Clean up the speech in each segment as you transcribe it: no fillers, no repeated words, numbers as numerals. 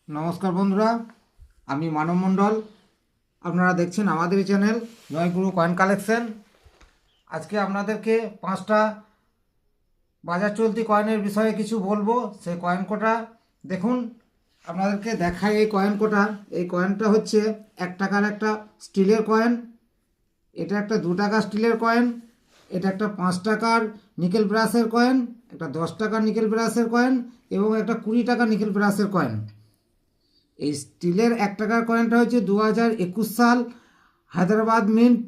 নমস্কার বন্ধুরা, আমি মানব মণ্ডল। আপনারা দেখছেন আমাদের চ্যানেল জয়গুরু কয়েন কালেকশন। আজকে আপনাদেরকে 5টা বাজার চলতি কয়েনের বিষয়ে কিছু বলবো। সেই কয়েন কোটা দেখুন, আপনাদেরকে দেখাই। এই কয়েনটা হচ্ছে 1 টাকার একটা স্টিলের কয়েন, এটা একটা 2 টাকা স্টিলের কয়েন, এটা একটা 5 টাকার নিকেল ব্রাশের কয়েন, একটা 10 টাকার নিকেল ব্রাশের কয়েন এবং একটা 20 টাকার নিকেল ব্রাশের কয়েন। এই স্টিলের 1 টাকার কয়েনটা হচ্ছে 2021 সাল হায়দ্রাবাদ মিন্ট,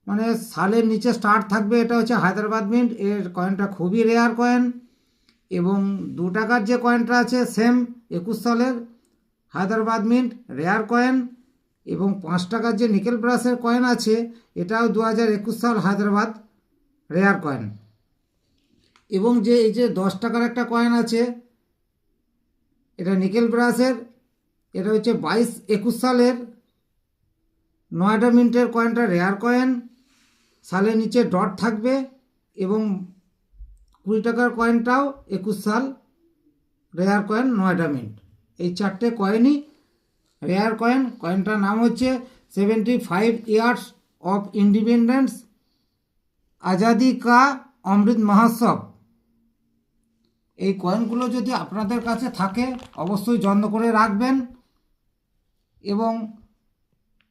মানে সালের নিচে স্টার্ট থাকবে, এটা হচ্ছে হায়দ্রাবাদ মিন্ট। এর কয়েনটা খুবই রেয়ার কয়েন। এবং 2 টাকার যে কয়েনটা আছে সেম 21 সালের হায়দ্রাবাদ মিন্ট, রেয়ার কয়েন। এবং 5 টাকার যে নিকেল ব্রাশের কয়েন আছে এটাও 2021 সাল হায়দ্রাবাদ, রেয়ার কয়েন। এবং এই যে 10 টাকার একটা কয়েন আছে, এটা নিকেল ব্রাশের, এটা হচ্ছে 22-21 সালের নয়ডা মিন্টের কয়েনটা, রেয়ার কয়েন, সালের নিচে ডট থাকবে। এবং 20 টাকার কয়েনটাও 21 সাল, রেয়ার কয়েন, নয়ডা মিন্ট। এই 4টে কয়েনই রেয়ার কয়েন। কয়েনটার নাম হচ্ছে 75 ইয়ার্স অফ ইন্ডিপেন্ডেন্স আজাদি কা অমৃত মহোৎসব। এই কয়েনগুলো যদি আপনাদের কাছে থাকে অবশ্যই যত্ন করে রাখবেন। এবং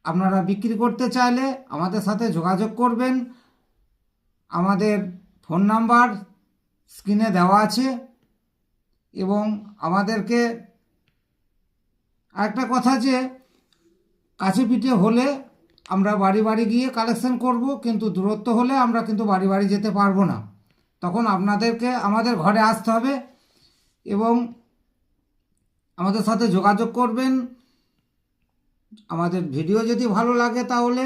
আপনারা বিক্রি করতে চাইলে আমাদের সাথে যোগাযোগ করবেন। আমাদের ফোন নাম্বার স্ক্রিনে দেওয়া আছে। এবং আমাদেরকে আরেকটা কথা, যে কাছে পিঠে হলে আমরা বাড়ি বাড়ি গিয়ে কালেকশন করব, কিন্তু দূরত্ব হলে আমরা কিন্তু বাড়ি বাড়ি যেতে পারবো না। তখন আপনাদেরকে আমাদের ঘরে আসতে হবে এবং আমাদের সাথে যোগাযোগ করবেন। আমাদের ভিডিও যদি ভালো লাগে তাহলে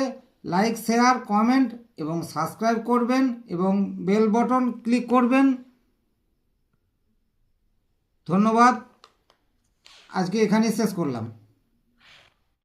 লাইক, শেয়ার, কমেন্ট এবং সাবস্ক্রাইব করবেন এবং বেল বটন ক্লিক করবেন। ধন্যবাদ। আজকে এখানেই শেষ করলাম।